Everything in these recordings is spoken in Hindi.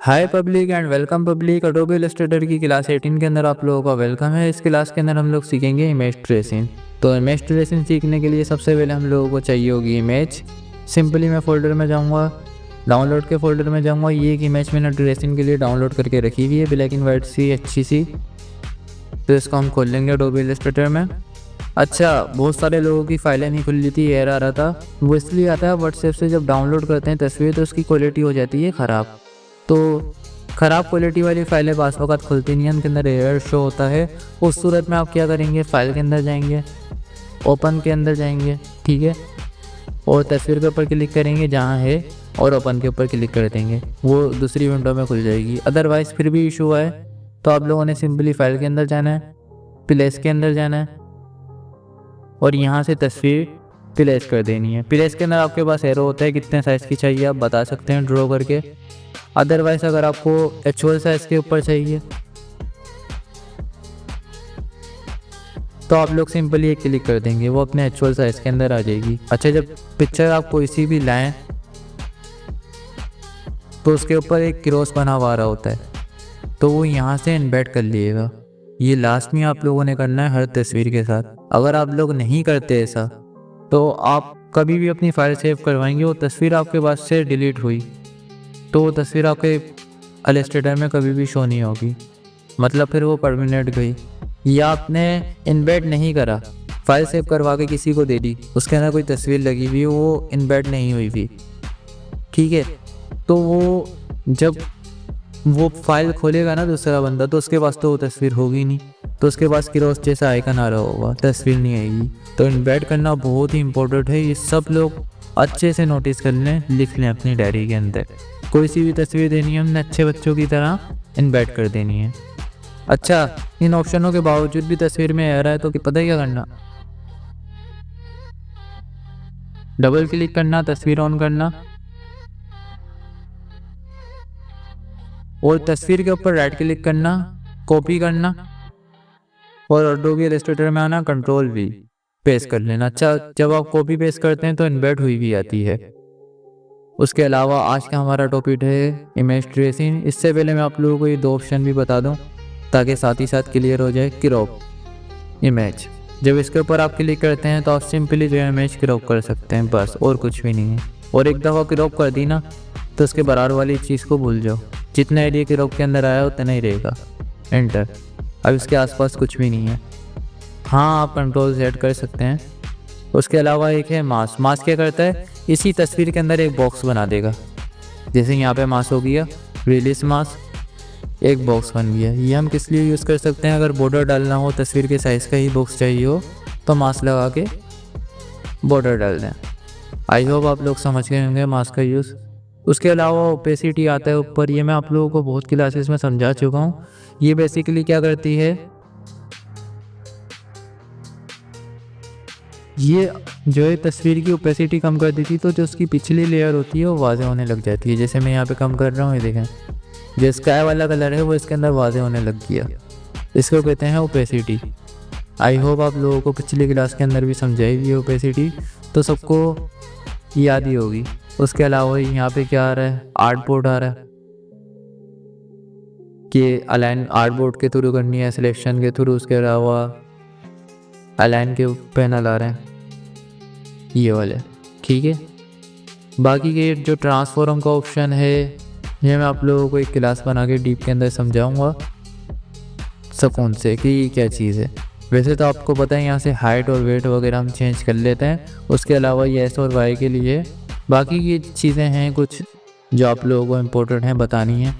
Hi public and welcome public. Adobe Illustrator की क्लास 18 के अंदर आप लोगों का वेलकम है। इस क्लास के अंदर हम लोग सीखेंगे इमेज ट्रेसिंग। तो इमेज ट्रेसिंग सीखने के लिए सबसे पहले हम लोगों को चाहिए होगी इमेज। सिंपली मैं फोल्डर में जाऊंगा, डाउनलोड के फोल्डर में जाऊंगा। ये एक इमेज मैंने ट्रेसिंग के लिए डाउनलोड करके रखी हुई है, ब्लैक एंड वाइट सी अच्छी सी। तो इसको हम खोल लेंगे अडोबे इलस्ट्रेटर में। अच्छा, बहुत सारे लोगों की फाइलें नहीं खुल रही थी, एरर आ रहा था। वो इसलिए आता है व्हाट्सएप से जब डाउनलोड करते हैं तस्वीर तो उसकी क्वालिटी हो जाती है ख़राब। तो ख़राब क्वालिटी वाली फाइलें बास वक़्त खुलती नहीं हैं, उनके अंदर एरर शो होता है। उस सूरत में आप क्या करेंगे, फ़ाइल के अंदर जाएंगे, ओपन के अंदर जाएंगे, ठीक है, और तस्वीर के ऊपर क्लिक करेंगे जहाँ है और ओपन के ऊपर क्लिक कर देंगे, वो दूसरी विंडो में खुल जाएगी। अदरवाइज़ फिर भी इशू आए तो आप लोगों ने सिंपली फ़ाइल के अंदर जाना है, प्लेस के अंदर जाना है और यहाँ से तस्वीर प्लेस कर देनी है। प्लेस के अंदर आपके पास एरो होता है, कितने साइज़ की चाहिए आप बता सकते हैं ड्रॉ करके। अदरवाइज़ अगर आपको एक्चुअल साइज़ के ऊपर चाहिए तो आप लोग सिंपली एक क्लिक कर देंगे, वो अपने एक्चुअल साइज़ के अंदर आ जाएगी। अच्छा, जब पिक्चर आप कोई सी भी लाएं तो उसके ऊपर एक क्रॉस बना हुआ आ रहा होता है, तो वो यहाँ से इन्वर्ट कर लीजिएगा। ये लास्ट में आप लोगों ने करना है हर तस्वीर के साथ। अगर आप लोग नहीं करते ऐसा तो आप कभी भी अपनी फाइल सेव करवाएंगे, वो तस्वीर आपके पास से डिलीट हुई तो वो तस्वीर आपके इलस्ट्रेटर में कभी भी शो नहीं होगी, मतलब फिर वो परमानेंट गई। या आपने इन्वेट नहीं करा, फाइल सेव करवा के किसी को दे दी, उसके अंदर कोई तस्वीर लगी हुई, वो इन्वेट नहीं हुई थी, ठीक है, तो वो जब वो फाइल खोलेगा ना दूसरा बंदा तो उसके पास तो वो तस्वीर होगी नहीं, तो उसके पास क्रॉस जैसा आइकन आ रहा होगा, तस्वीर नहीं आएगी। तो इन्वेट करना बहुत ही इंपॉर्टेंट है, ये सब लोग अच्छे से नोटिस कर लें, लिख लें अपनी डायरी के अंदर। कोई सी भी तस्वीर देनी है हमने अच्छे बच्चों की तरह इन्वेट कर देनी है। अच्छा, इन ऑप्शनों के बावजूद भी तस्वीर में आ रहा है तो पता है क्या करना, डबल क्लिक करना, तस्वीर ऑन करना और तस्वीर के ऊपर राइट क्लिक करना, कॉपी करना और अडोबे इलस्ट्रेटर में आना, कंट्रोल वी, पेस्ट कर लेना। अच्छा, जब आप कॉपी पेस्ट करते हैं तो इन्वर्ट हुई भी आती है। उसके अलावा आज का हमारा टॉपिक है इमेज ट्रेसिंग। इससे पहले मैं आप लोगों को ये दो ऑप्शन भी बता दूं ताकि साथ ही साथ क्लियर हो जाए। क्रॉप इमेज, जब इसके ऊपर आप क्लिक करते हैं तो आप सिंपली जो इमेज क्रॉप कर सकते हैं, बस, और कुछ भी नहीं है। और एक दफ़ा क्रॉप कर दी ना तो उसके बराबर वाली चीज़ को भूल जाओ, जितना एरिया क्रॉप के अंदर आया उतना ही रहेगा। एंटर। अब इसके आसपास कुछ भी नहीं है। हाँ, आप कंट्रोल सेट कर सकते हैं। उसके अलावा एक है मास्क। मास्क क्या करता है, इसी तस्वीर के अंदर एक बॉक्स बना देगा। जैसे यहाँ पे मास्क हो गया, रिलीज मास्क, एक बॉक्स बन गया। ये हम किस लिए यूज़ कर सकते हैं, अगर बॉर्डर डालना हो, तस्वीर के साइज़ का ही बॉक्स चाहिए हो तो मास्क लगा के बॉर्डर डाल दें। आई होप आप लोग समझ गए होंगे मास्क का यूज़। उसके अलावा ओपेसिटी आता है ऊपर, ये मैं आप लोगों को बहुत क्लासेस में समझा चुका हूँ। ये बेसिकली क्या करती है, ये जो है तस्वीर की ओपेसिटी कम कर देती, तो जो उसकी पिछली लेयर होती है वो वाज़े होने लग जाती है। जैसे मैं यहाँ पे कम कर रहा हूँ, ये देखें, जो स्काई वाला कलर है वो इसके अंदर वाज़े होने लग गया, इसको कहते हैं ओपेसिटी। आई होप आप लोगों को पिछली क्लास के अंदर भी समझाई हुई ओपेसिटी, तो सबको याद ही होगी। उसके अलावा यहाँ पे क्या आ रहा है, आर्ट बोर्ड आ रहा है कि अलाइन आर्ट बोर्ड के थ्रू करनी है, सिलेक्शन के थ्रू। उसके अलावा अलाइन के पैनल आ रहे हैं ये वाले, ठीक है। बाकी के जो ट्रांसफॉर्म का ऑप्शन है ये मैं आप लोगों को एक क्लास बना के डीप के अंदर समझाऊंगा सुकून से कि ये क्या चीज़ है। वैसे तो आपको पता है यहाँ से हाइट और वेट वगैरह हम चेंज कर लेते हैं। उसके अलावा ये एस और वाई के लिए बाकी ये चीज़ें हैं कुछ जो आप लोगों को इम्पोर्टेंट हैं बतानी है,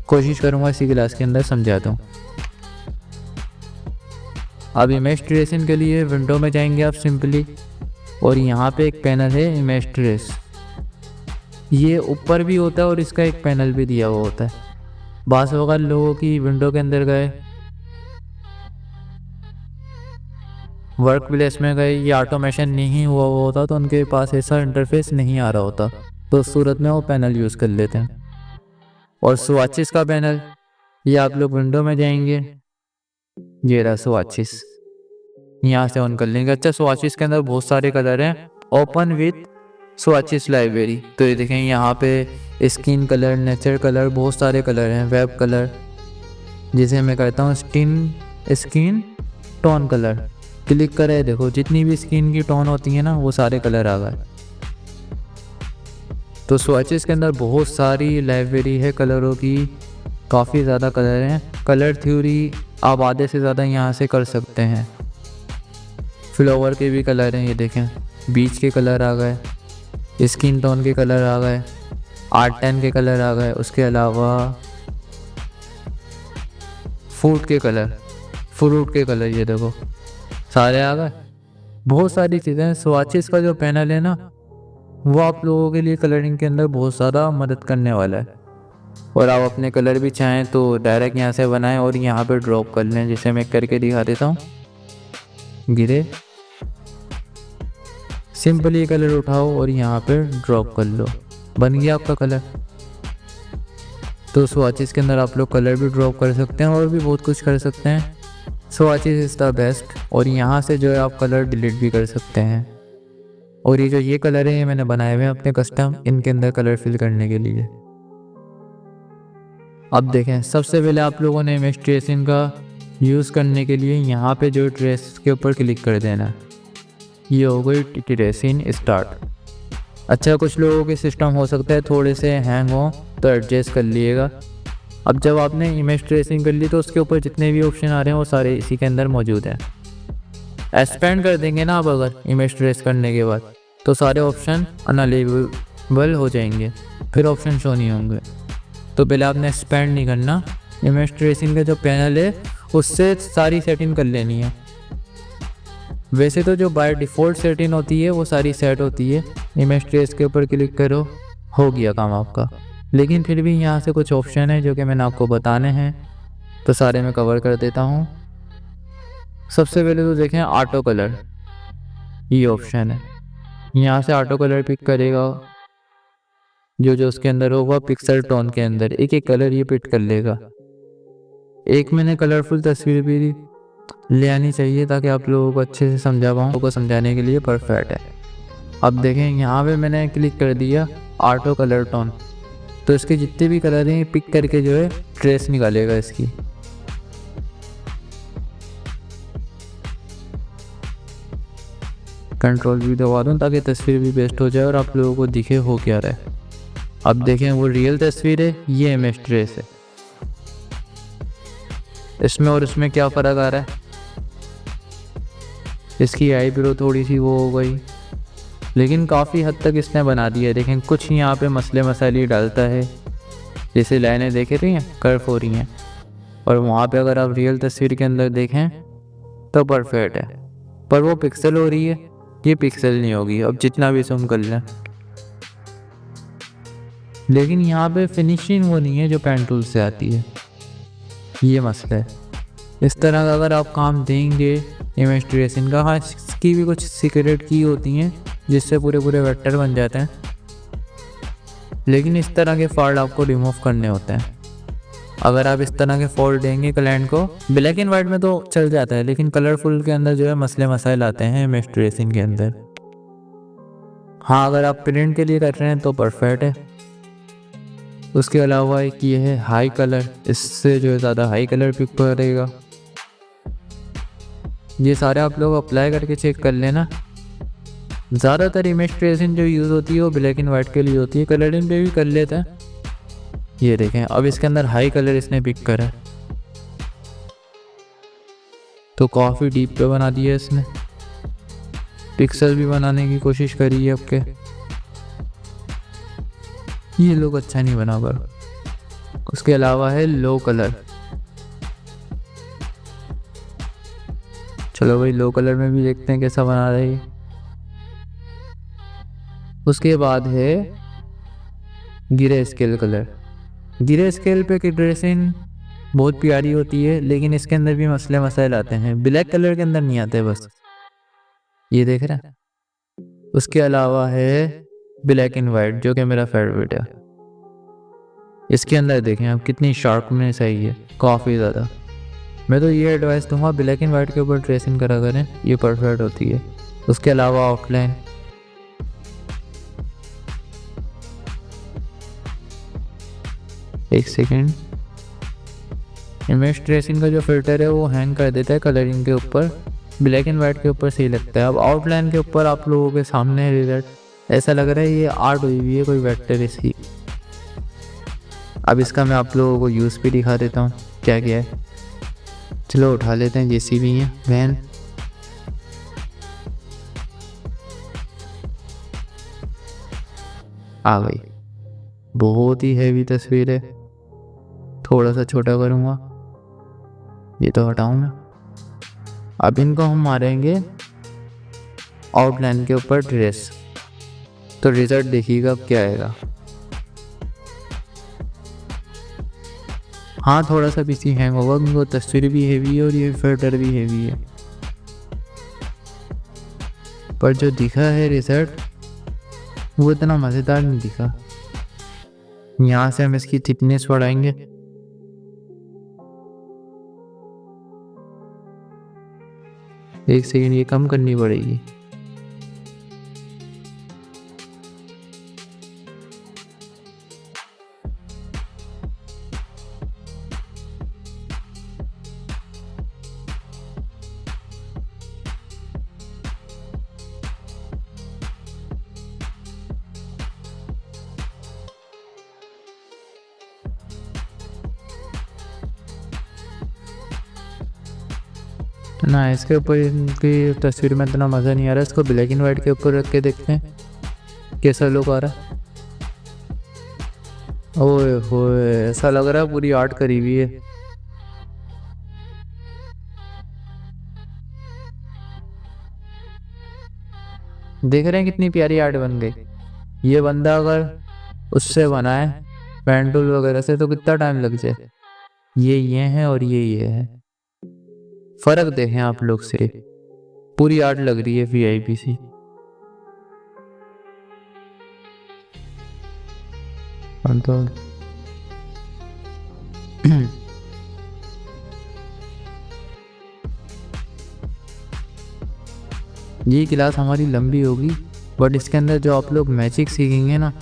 कोशिश करूँगा इसी क्लास के अंदर समझा दूँ। अब इमेज ट्रेसिंग के लिए विंडो में जाएंगे आप सिंपली, और यहाँ पे एक पैनल है इमेज ट्रेस, ये ऊपर भी होता है और इसका एक पैनल भी दिया हुआ होता है। बास वगैरह लोगों की विंडो के अंदर गए, वर्क प्लेस में गए, ये ऑटोमेशन नहीं हुआ होता तो उनके पास ऐसा इंटरफेस नहीं आ रहा होता, तो उस सूरत में वो पैनल यूज़ कर लेते हैं। और स्वॉचेस का पैनल, ये आप लोग विंडो में जाएंगे, ये रहा स्वॉचेस, यहाँ से ऑन कर लेंगे। अच्छा, स्वॉचेस के अंदर बहुत सारे कलर हैं, ओपन विथ स्वॉचेस लाइब्रेरी। तो ये देखें यहाँ पे स्किन कलर, नेचर कलर, बहुत सारे कलर हैं, वेब कलर, जिसे मैं कहता हूँ स्किन टोन कलर। क्लिक करें, देखो जितनी भी स्किन की टोन होती है ना वो सारे कलर आ गए। तो स्वॉचेस के अंदर बहुत सारी लाइब्रेरी है कलरों की, काफ़ी ज़्यादा कलर हैं। कलर थ्योरी आप आधे से ज़्यादा यहाँ से कर सकते हैं। फ्लावर के भी कलर हैं, ये देखें, बीच के कलर आ गए, स्किन टोन के कलर आ गए, R10 के कलर आ गए, उसके अलावा फ्रूट के कलर ये देखो सारे आ गए। बहुत सारी चीज़ें। स्वॉचेस का जो पैनल है ना वो आप लोगों के लिए कलरिंग के अंदर बहुत ज़्यादा मदद करने वाला है। और आप अपने कलर भी चाहें तो डायरेक्ट यहाँ से बनाएं और यहाँ पे ड्रॉप कर लें, जिसे मैं करके दिखा देता हूँ। गिरे, सिंपली कलर उठाओ और यहाँ पे ड्रॉप कर लो, बन गया आपका कलर। तो स्वॉचेस के अंदर आप लोग कलर भी ड्रॉप कर सकते हैं और भी बहुत कुछ कर सकते हैं। Swatches is the best. और यहाँ से जो है आप कलर डिलीट भी कर सकते हैं। और ये कलर है ये मैंने बनाए हुए हैं अपने कस्टम, इनके अंदर कलर फिल करने के लिए। अब देखें, सबसे पहले आप लोगों ने इमेज ट्रेसिंग का यूज़ करने के लिए यहाँ पे जो ट्रेस के ऊपर क्लिक कर देना। ये हो गई ट्रेसिंग स्टार्ट। अच्छा, कुछ लोगों के सिस्टम हो सकता है थोड़े से हैंग हो तो एडजस्ट कर लिएगा। अब जब आपने इमेज ट्रेसिंग कर ली तो उसके ऊपर जितने भी ऑप्शन आ रहे हैं वो सारे इसी के अंदर मौजूद हैं। एक्सपेंड कर देंगे ना आप अगर इमेज ट्रेस करने के बाद तो सारे ऑप्शन अनअवेलेबल हो जाएंगे, फिर ऑप्शन शो नहीं होंगे। तो पहले आपने एक्सपेंड नहीं करना, इमेज ट्रेसिंग का जो पैनल है उससे सारी सेटिंग कर लेनी है। वैसे तो जो बाय डिफ़ॉल्ट सेटिंग होती है वो सारी सेट होती है। इमेज ट्रेस के ऊपर क्लिक करो, हो गया काम आपका। लेकिन फिर भी यहाँ से कुछ ऑप्शन है जो कि मैंने आपको बताने हैं, तो सारे मैं कवर कर देता हूँ। सबसे पहले तो देखें ऑटो कलर, ये ऑप्शन है। यहाँ से ऑटो कलर पिक करेगा, जो उसके अंदर होगा पिक्सल टोन के अंदर एक एक कलर ये पिक कर लेगा। एक मैंने कलरफुल तस्वीर भी ले आनी चाहिए ताकि आप लोगों को अच्छे से समझा पाऊँ, को समझाने के लिए परफेक्ट है। अब देखें यहाँ पे मैंने क्लिक कर दिया ऑटो कलर टोन, तो इसके जितने भी कलर हैं पिक करके जो है ट्रेस निकालेगा इसकी। कंट्रोल भी दबा दूँ ताकि तस्वीर भी बेस्ट हो जाए और आप लोगों को दिखे हो क्या रहा है। अब देखें वो रियल तस्वीर है, ये इमेज ट्रेस है। इसमें और इसमें क्या फ़र्क आ रहा है, इसकी आई ब्रो थोड़ी सी वो हो गई, लेकिन काफ़ी हद तक इसने बना दिया है। देखें कुछ यहाँ पे मसले मसाइल डालता है, जैसे लाइनें देख रही हैं कर्व हो रही हैं, और वहाँ पे अगर आप रियल तस्वीर के अंदर देखें तो परफेक्ट है, पर वो पिक्सल हो रही है, ये पिक्सल नहीं होगी। अब जितना भी जूम कर लें, लेकिन यहाँ पे फिनिशिंग वो नहीं है जो पेन टूल से आती है, ये मसला है। इस तरह का अगर आप काम देंगे इमेज ट्रेसिंग का, हाँ इसकी भी कुछ सीक्रेट की होती हैं जिससे पूरे वेक्टर बन जाते हैं, लेकिन इस तरह के फॉल्ट आपको रिमूव करने होते हैं। अगर आप इस तरह के फॉल्ट देंगे क्लाइंट को, ब्लैक एंड वाइट में तो चल जाता है, लेकिन कलरफुल के अंदर जो है मसले मसाइल आते हैं इमेज ट्रेसिंग के अंदर। हाँ अगर आप प्रिंट के लिए कर रहे हैं तो परफेक्ट है। उसके अलावा एक ये है हाई कलर, इससे जो है ज़्यादा हाई कलर पिक करेगा। ये सारे आप लोग अप्लाई करके चेक कर लेना। ज़्यादातर इमेज ट्रेसिंग जो यूज़ होती है वो ब्लैक एंड वाइट के लिए होती है, कलरिंग पे भी कर लेते हैं। ये देखें अब इसके अंदर हाई कलर इसने पिक करा, तो काफ़ी डीप पे बना दिया इसने। पिक्सल भी बनाने की कोशिश करी है आपके, ये लोग अच्छा नहीं बना। पर उसके अलावा है लो कलर, चलो भाई लो कलर में भी देखते हैं कैसा बना रही है। उसके बाद है grey scale colour. Grey scale पे की ड्रेसिंग बहुत प्यारी होती है, लेकिन इसके अंदर भी मसले मसाइल आते हैं, ब्लैक कलर के अंदर नहीं आते बस, ये देख रहे हैं। उसके अलावा है ब्लैक एंड वाइट जो कि मेरा फेवरेट है। इसके अंदर देखें आप कितनी शार्पनेस है, ये काफ़ी ज़्यादा। मैं तो ये एडवाइस दूंगा ब्लैक एंड वाइट के ऊपर ट्रेसिंग करा करें, ये परफेक्ट होती है। उसके अलावा आउटलाइन, एक सेकेंड। इमेज ट्रेसिंग का जो फिल्टर है वो हैंग कर देता है कलरिंग के ऊपर, ब्लैक एंड वाइट के ऊपर सही लगता है। अब आउटलाइन के ऊपर आप लोगों के सामने रिजल्ट ऐसा लग रहा है ये आर्ट हुई हुई है कोई वेक्टर इसकी। अब इसका मैं आप लोगों को यूज़ भी दिखा देता हूँ क्या क्या है। चलो उठा लेते हैं जेसीबी है वैन। आ गई, बहुत ही हैवी तस्वीर है। थोड़ा सा छोटा करूँगा, ये तो हटाऊँ मैं। अब इनको हम मारेंगे आउटलाइन के ऊपर ट्रेस, तो रिजल्ट देखिएगा अब क्या आएगा। हाँ थोड़ा सा पीसी हैंग होगा क्योंकि वो तस्वीर भी हैवी है और ये फिल्टर भी हैवी है, पर जो दिखा है रिजल्ट वो इतना मज़ेदार नहीं दिखा। यहाँ से हम इसकी थिकनेस बढ़ाएंगे। एक सेकेंड, ये कम करनी पड़ेगी। ना इसके ऊपर इनकी तस्वीर में इतना मज़ा नहीं आ रहा। इसको ब्लैक एंड वाइट के ऊपर रख के देखते हैं कैसा लुक आ रहा है। ओए होए, ऐसा लग रहा है पूरी आर्ट करी हुई है। देख रहे हैं कितनी प्यारी आर्ट बन गई। ये बंदा अगर उससे बनाए पेन टूल वगैरह से तो कितना टाइम लग जाए। ये है और ये है, फर्क देखें आप लोग से। पूरी आर्ट लग रही है वीआईपी सी। तो ये क्लास हमारी लंबी होगी, बट इसके अंदर जो आप लोग मैजिक सीखेंगे ना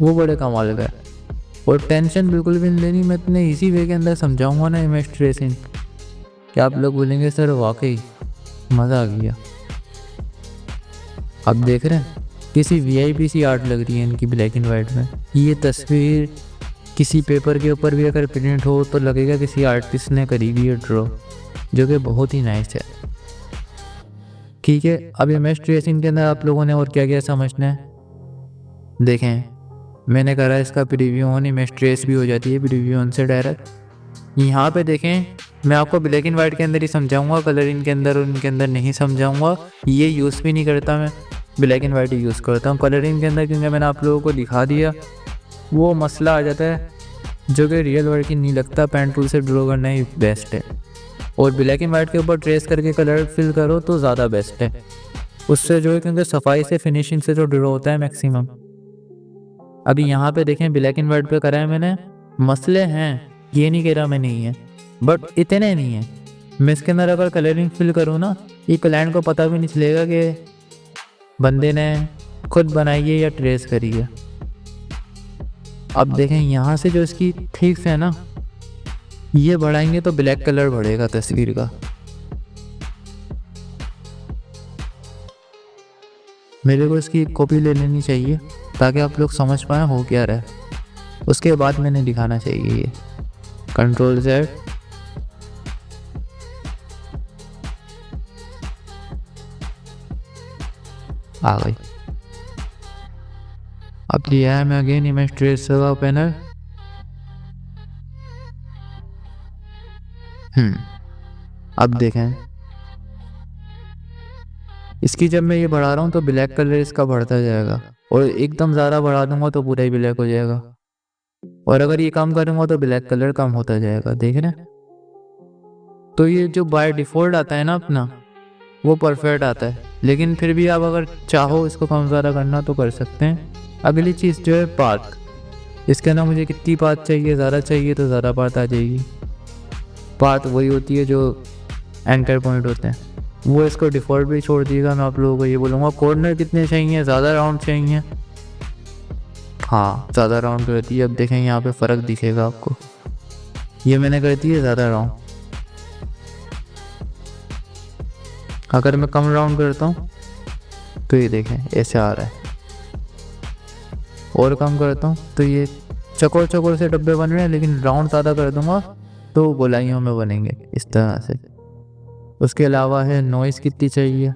वो बड़े कमाल का है। और टेंशन बिल्कुल भी नहीं लेनी, मैं इतने इजी वे के अंदर समझाऊंगा ना इमेज ट्रेसिंग कि आप लोग बोलेंगे सर वाकई मज़ा आ गया। अब देख रहे हैं किसी वीआईपी सी आर्ट लग रही है इनकी ब्लैक एंड वाइट में। ये तस्वीर किसी पेपर के ऊपर भी अगर प्रिंट हो तो लगेगा किसी आर्टिस्ट ने करी हुई है ड्रॉ, जो कि बहुत ही नाइस है। ठीक है, अब इमेज ट्रेसिंग के अंदर आप लोगों ने और क्या क्या समझना है देखें। मैंने करा इसका प्रीव्यू ऑन, इमेज ट्रेस भी हो जाती है प्रीव्यू ऑन से डायरेक्ट। यहाँ पे देखें, मैं आपको ब्लैक एंड वाइट के अंदर ही समझाऊंगा, कलरिंग के अंदर और उनके अंदर नहीं समझाऊंगा। ये यूज़ भी नहीं करता, मैं black and white he use करता हूँ कलरिंग के अंदर, क्योंकि मैंने आप लोगों को दिखा दिया वो मसला आ जाता है जो कि रियल वर्क ही नहीं लगता। पेन टूल से ड्रॉ करना ही बेस्ट है, और ब्लैक एंड वाइट के ऊपर ट्रेस करके कलर फिल करो तो ज़्यादा बेस्ट है। उससे जो है क्योंकि सफाई से फिनिशिंग से जो ड्रॉ होता है मैक्सिमम। अभी यहाँ पे देखें ब्लैक एंड वाइट पे करा है मैंने, मसले हैं ये नहीं कह रहा मैं नहीं है, बट इतने नहीं है। मैं इसके अंदर अगर कलरिंग फिल करूँ ना, ये क्लाइंट को पता भी नहीं चलेगा कि बंदे ने खुद बनाई है या ट्रेस करी है। अब देखें यहाँ से जो इसकी ठीक से है ना, ये बढ़ाएंगे तो ब्लैक कलर बढ़ेगा तस्वीर का। मेरे को इसकी कॉपी ले लेनी चाहिए ताकि आप लोग समझ पाएँ हो क्या रहा है, उसके बाद मैंने दिखाना चाहिए। ये कंट्रोल Z, आ गई। अब लिया है मैं अगेन इमेज ट्रेस का पैनल। अब देखें इसकी जब मैं ये बढ़ा रहा हूँ तो ब्लैक कलर इसका बढ़ता जाएगा, और एकदम ज़्यादा बढ़ा दूंगा तो पूरा ही ब्लैक हो जाएगा, और अगर ये कम करूँगा तो ब्लैक कलर कम होता जाएगा। देख रहे हैं, तो ये जो बाय डिफ़ॉल्ट आता है ना अपना, वो परफेक्ट आता है। लेकिन फिर भी आप अगर चाहो इसको कम ज़्यादा करना तो कर सकते हैं। अगली चीज़ जो है पाथ, इसके अंदर मुझे कितनी पाथ चाहिए, ज़्यादा चाहिए तो ज़्यादा पाथ आ जाएगी। पाथ वही होती है जो एंकर पॉइंट होते हैं, वो इसको डिफ़ॉल्ट भी छोड़ दिएगा। मैं आप लोगों को ये बोलूँगा कॉर्नर कितने चाहिए, ज़्यादा राउंड चाहिए, हाँ ज़्यादा राउंड कर दी। अब देखें यहाँ पे फ़र्क दिखेगा आपको, ये मैंने कर दी है ज़्यादा राउंड। अगर मैं कम राउंड करता हूँ तो ये देखें ऐसे आ रहा है, और कम करता हूँ तो ये चकोर चकोर से डब्बे बन रहे हैं, लेकिन राउंड ज़्यादा कर दूंगा तो गोलाइयों में बनेंगे इस तरह से। उसके अलावा है नॉइज़ कितनी चाहिए,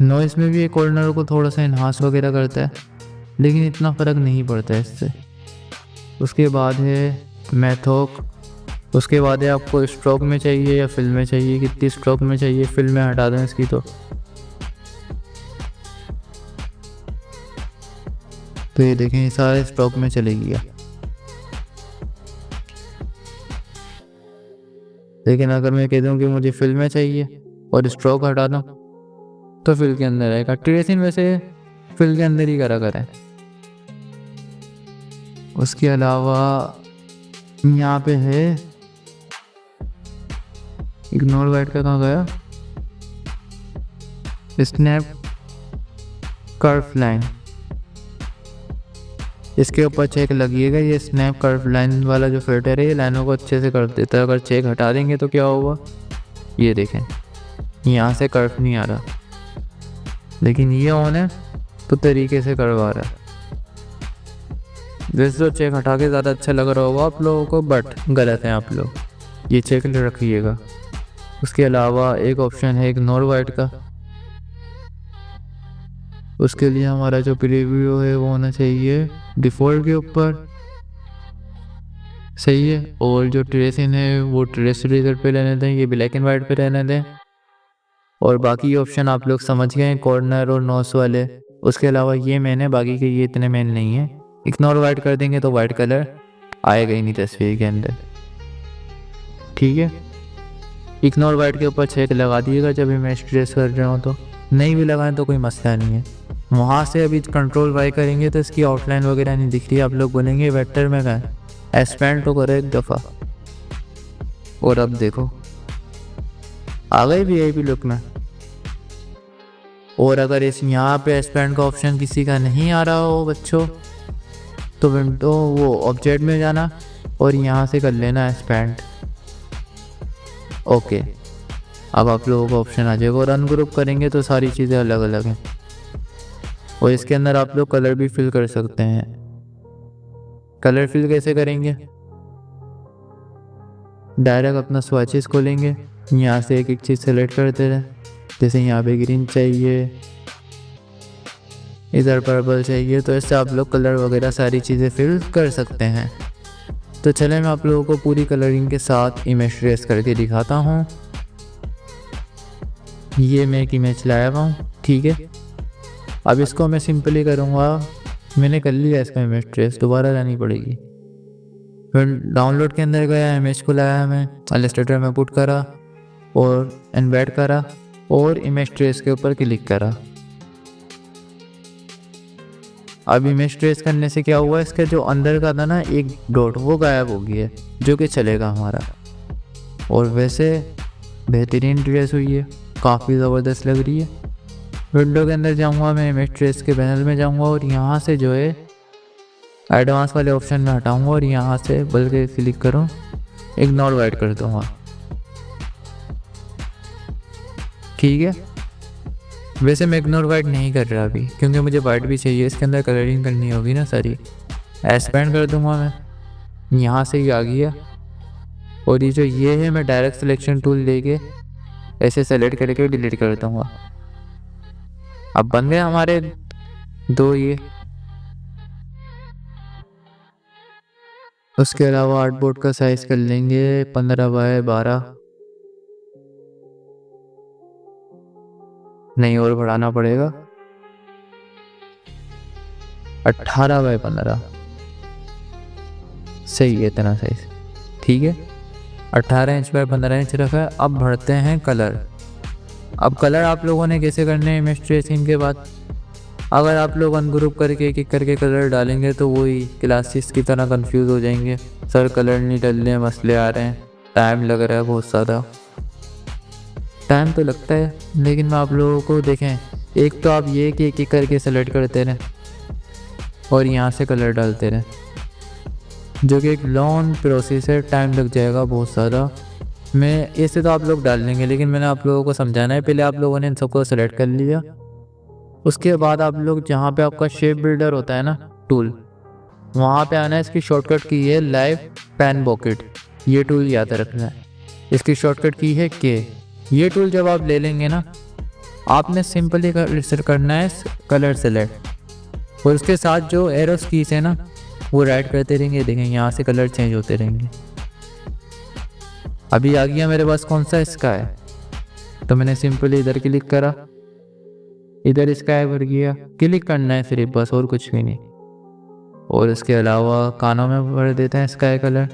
नॉइज़ में भी एक कॉर्नर को थोड़ा सा इन्हांस वगैरह करता है, लेकिन इतना फ़र्क नहीं पड़ता है इससे। उसके बाद है मैथोक, उसके बाद है आपको स्ट्रोक में चाहिए या फिल में चाहिए, कितनी स्ट्रोक में चाहिए, फिल में हटा दें इसकी तो ये देखें सारे स्ट्रोक में चले गया। लेकिन अगर मैं कह दूं कि मुझे फिल में चाहिए और स्ट्रोक हटा दूं तो फिल के अंदर रहेगा। ट्रेसिंग वैसे फिल के अंदर ही करा करें। उसके अलावा यहाँ पे है इग्नोर वाइट का, कहाँ गया, स्नैप कर्व लाइन, इसके ऊपर चेक लगिएगा। ये स्नैप कर्व लाइन वाला जो फिल्टर है ये लाइनों को अच्छे से कर देता है। अगर चेक हटा देंगे तो क्या होगा, ये देखें यहाँ से कर्व नहीं आ रहा, लेकिन ये ऑन है तो तरीके से कर्व आ रहा है। वैसे तो चेक हटा के ज़्यादा अच्छा लग रहा होगा आप लोगों को, बट गलत है आप लोग, ये चेक रखिएगा। उसके अलावा एक ऑप्शन है इग्नोर वाइट का, उसके लिए हमारा जो प्रीव्यू है वो होना चाहिए डिफ़ॉल्ट के ऊपर, सही है। और जो ट्रेसिंग है वो ट्रेस रेजर पे रहने दें, ये ब्लैक एंड वाइट पे रहने दें। और बाकी ऑप्शन आप लोग समझ गए हैं, कॉर्नर और नोस वाले। उसके अलावा ये मेन है, बाकी के ये इतने मेन नहीं है। इग्नोर वाइट कर देंगे तो वाइट कलर आएगा ही नहीं तस्वीर के अंदर, ठीक है। इग्नोर वाइट के ऊपर चेक लगा दिएगा जब इमेज ट्रेस कर रहे हो, तो नहीं भी लगाएं तो कोई मसला नहीं है। वहाँ से अभी कंट्रोल वाई करेंगे तो इसकी आउटलाइन वगैरह नहीं दिख रही, आप लोग बोलेंगे वेक्टर में कहाँ, एक्सपेंड तो करो एक दफ़ा, और अब देखो आ गई वीआईपी लुक में। और अगर इस यहाँ पे एक्सपेंड का ऑप्शन किसी का नहीं आ रहा हो बच्चों, तो विंडो वो ऑब्जेक्ट में जाना और यहाँ से कर लेना एक्सपेंड, ओके। अब आप लोगों को ऑप्शन आ जाएगा और अनग्रुप करेंगे तो सारी चीज़ें अलग अलग हैं। और इसके अंदर आप लोग कलर भी फिल कर सकते हैं। कलर फिल कैसे करेंगे, डायरेक्ट अपना स्वैचेस खोलेंगे, यहाँ से एक एक चीज़ सेलेक्ट करते रहे। जैसे यहाँ पे ग्रीन चाहिए, इधर पर्पल चाहिए, तो इससे आप लोग कलर वगैरह सारी चीज़ें फिल कर सकते हैं। तो चले मैं आप लोगों को पूरी कलरिंग के साथ इमेज ट्रेस करके दिखाता हूँ। ये मैं एक इमेज लाया हुआ हूँ, ठीक है। अब इसको मैं सिंपली करूँगा, मैंने कर लिया इसका इमेज ट्रेस, दोबारा लानी पड़ेगी। फिर डाउनलोड के अंदर गया, इमेज को लाया, मैं इलस्ट्रेटर में पुट करा और एम्बेड करा और इमेज ट्रेस के ऊपर क्लिक करा। अब इमेज ट्रेस करने से क्या हुआ, इसका जो अंदर का था ना एक डॉट वो गायब हो गया, जो कि चलेगा हमारा। और वैसे बेहतरीन ट्रेस हुई है, काफ़ी ज़बरदस्त लग रही है। विंडो के अंदर जाऊंगा मैं, इमेज ट्रेस के पैनल में जाऊंगा और यहाँ से जो है एडवांस वाले ऑप्शन में हटाऊंगा और यहाँ से बल्कि क्लिक करूँ, इग्नोर वाइट कर दूँगा, ठीक है। वैसे मैं इग्नोर वाइट नहीं कर रहा अभी, क्योंकि मुझे वाइट भी चाहिए, इसके अंदर कलरिंग करनी होगी ना सारी। एक्सपेंड कर दूँगा मैं, यहाँ से ही आ गया। और ये है मैं डायरेक्ट सिलेक्शन टूल लेके ऐसे सेलेक्ट करके डिलीट कर दूँगा। अब बन गए हमारे दो ये। उसके अलावा आर्टबोर्ड का साइज कर लेंगे 15x12, नहीं और बढ़ाना पड़ेगा, 18x15, सही है इतना साइज, ठीक है। 18 इंच बाय 15 इंच रखा है। अब भरते हैं कलर। अब कलर आप लोगों ने कैसे करने हैं इमेज ट्रेसिंग के बाद, अगर आप लोग अनग्रुप करके एक एक करके कलर डालेंगे तो वही क्लासेस की तरह कंफ्यूज हो जाएंगे, सर कलर नहीं डल रहे हैं, मसले आ रहे हैं, टाइम लग रहा है बहुत ज़्यादा। टाइम तो लगता है, लेकिन मैं आप लोगों को देखें, एक तो आप ये कि एक एक करके सेलेक्ट करते रहें, और यहाँ से कलर डालते रहें, जो कि एक लॉन्ग प्रोसेस है, टाइम लग जाएगा बहुत ज़्यादा। मैं ऐसे तो आप लोग डाल लेंगे, लेकिन मैंने आप लोगों को समझाना है। पहले आप लोगों ने इन सबको सेलेक्ट कर लिया, उसके बाद आप लोग जहाँ पे आपका शेप बिल्डर होता है ना टूल, वहाँ पे आना है। इसकी शॉर्टकट की है लाइव पेन बकेट, ये टूल याद रखना है। इसकी शॉर्टकट की है के। ये टूल जब आप ले लेंगे ना, आपने सिंपली करना है कलर सेलेक्ट, और उसके साथ जो एरोस कीज है ना वो राइट करते रहेंगे। देखें यहाँ से कलर चेंज होते रहेंगे। अभी आ गया मेरे पास कौन सा इसका है, तो मैंने सिंपली इधर क्लिक करा, इधर स्काई भर गया। क्लिक करना है सिर्फ, बस और कुछ भी नहीं। और इसके अलावा कानों में भर देते हैं स्काई कलर।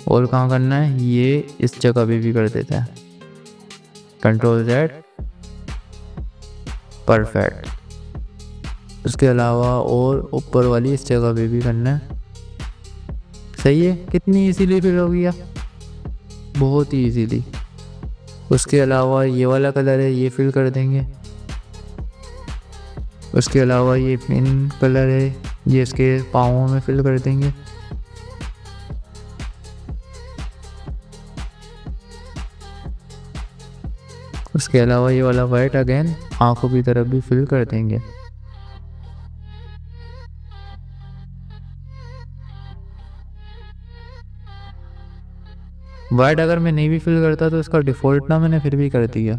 और कहाँ करना है, ये इस जगह भी कर देते हैं, कंट्रोल Z, परफेक्ट। उसके अलावा और ऊपर वाली इस जगह पे भी करना है। सही है, कितनी इजीली फिल हो गया, बहुत ही इजीली। उसके अलावा ये वाला कलर है, ये फिल कर देंगे। उसके अलावा ये पिंक कलर है, ये इसके पाँवों में फिल कर देंगे। उसके अलावा ये वाला वाइट अगेन आंखों की तरफ भी फिल कर देंगे। वाइट अगर मैं नहीं भी फिल करता तो इसका डिफ़ॉल्ट ना मैंने फिर भी कर दिया।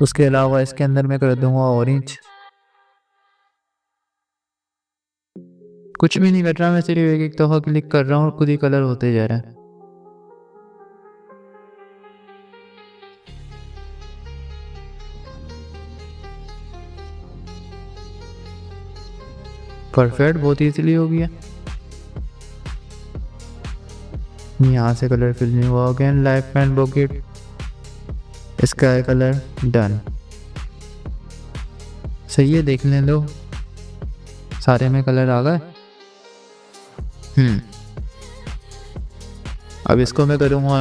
उसके अलावा इसके अंदर मैं कर दूंगा ऑरेंज। कुछ भी नहीं कर रहा, मैं सिर्फ एक दफ़ा क्लिक कर रहा हूँ और खुद ही कलर होते जा रहा है। परफेक्ट, बहुत इजीली हो गया। यहाँ से कलर फिल नहीं हुआ, again live pen bucket, sky colour, done. सही है, देख लें लो, सारे में कलर आ गए। अब इसको मैं करूँगा।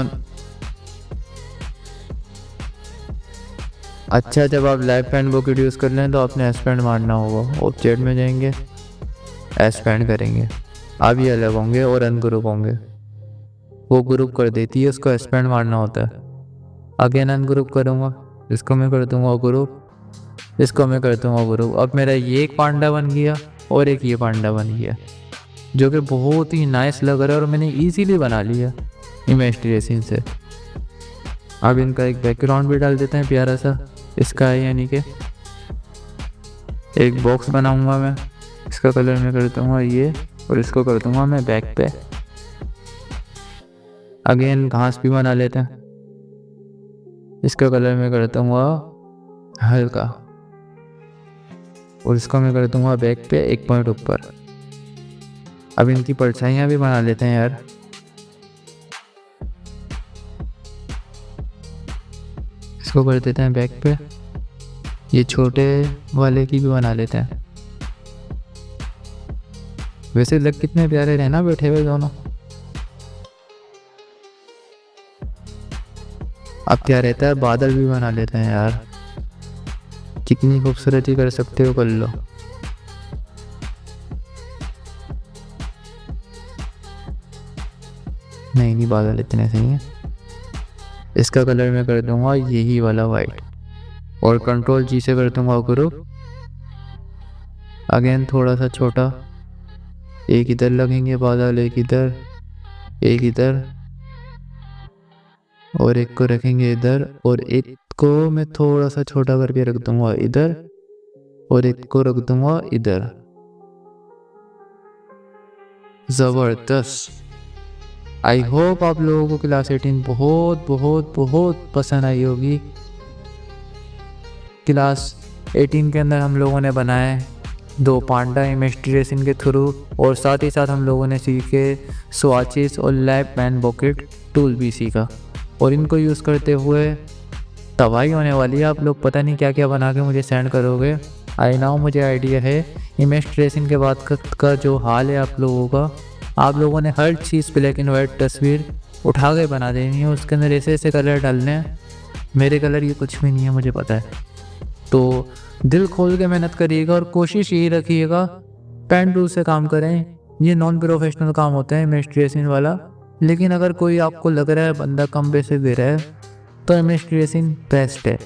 अच्छा, जब आप लाइव पेन बकेट यूज़ कर लें तो आपने एक्सपेंड मारना होगा। ऑब्जेक्ट में जाएंगे, एक्सपेंड करेंगे, अब ये अलग होंगे और अनग्रुप होंगे। वो ग्रुप कर देती है, उसको एक्सपेंड मारना होता है। अगेन अनग्रुप करूँगा, इसको मैं कर दूँगा ग्रुप, इसको मैं कर दूँगा ग्रुप। अब मेरा ये एक पांडा बन गया और एक ये पांडा बन गया, जो कि बहुत ही नाइस लग रहा है और मैंने इजीली बना लिया इमेज ट्रेसिंग से। अब इनका एक बैकग्राउंड भी डाल देते हैं प्यारा सा, इसका है, यानी कि एक बॉक्स बनाऊंगा मैं। इसका कलर मैं कर दूँगा ये, और इसको कर दूँगा मैं बैक पे। अगेन घास भी बना लेते हैं, इसका कलर मैं कर दूँगा हल्का, और इसको मैं कर दूँगा बैक पे एक पॉइंट ऊपर। अब इनकी परछाइयाँ भी बना लेते हैं यार। इसको कर देते हैं बैक पे, ये छोटे वाले की भी बना लेते हैं। वैसे लग कितने प्यारे रहे ना बैठे हुए दोनों। अब क्या रहता है, बादल भी बना लेते हैं यार। कितनी खूबसूरती कर सकते हो कर लो। नहीं, बादल इतने सही हैं। इसका कलर मैं कर दूंगा यही वाला वाइट, और कंट्रोल जी से कर दूंगा ग्रुप। अगेन थोड़ा सा छोटा, एक इधर लगेंगे बादल, एक इधर, एक इधर, और एक को रखेंगे इधर, और एक को मैं थोड़ा सा छोटा करके रख दूंगा इधर, और एक को रख दूंगा इधर। जबरदस्त। आई होप आप लोगों को क्लास 18 बहुत बहुत बहुत पसंद आई होगी। क्लास 18 के अंदर हम लोगों ने बनाए 2 पांडा इमेज ट्रेसिंग के थ्रू, और साथ ही साथ हम लोगों ने सीखे स्वाचेस और लाइव पेन बकेट टूल भी सीखा। और इनको यूज़ करते हुए तबाही होने वाली है। आप लोग पता नहीं क्या क्या बना के मुझे सेंड करोगे। आई नाउ मुझे आइडिया है। इमेज ट्रेसिंग के बाद का जो हाल है आप लोगों का, आप लोगों ने हर चीज़ ब्लैक एंड वाइट तस्वीर उठा के बना देनी है, उसके अंदर ऐसे ऐसे कलर डालने हैं। मेरे कलर ये कुछ भी नहीं है, मुझे पता है। तो दिल खोल के मेहनत करिएगा और कोशिश यही रखिएगा पेन टूल से काम करें। ये नॉन प्रोफेशनल काम होता है इमेज ट्रेसिंग वाला, लेकिन अगर कोई आपको लग रहा है बंदा कम पैसे दे रहा है तो इमेज ट्रेसिंग बेस्ट है।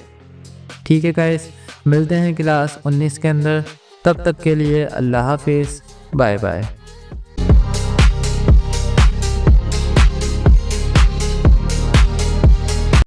ठीक है गाइस, मिलते हैं क्लास 19 के अंदर। तब तक के लिए अल्लाह हाफिज़, बाय बाय।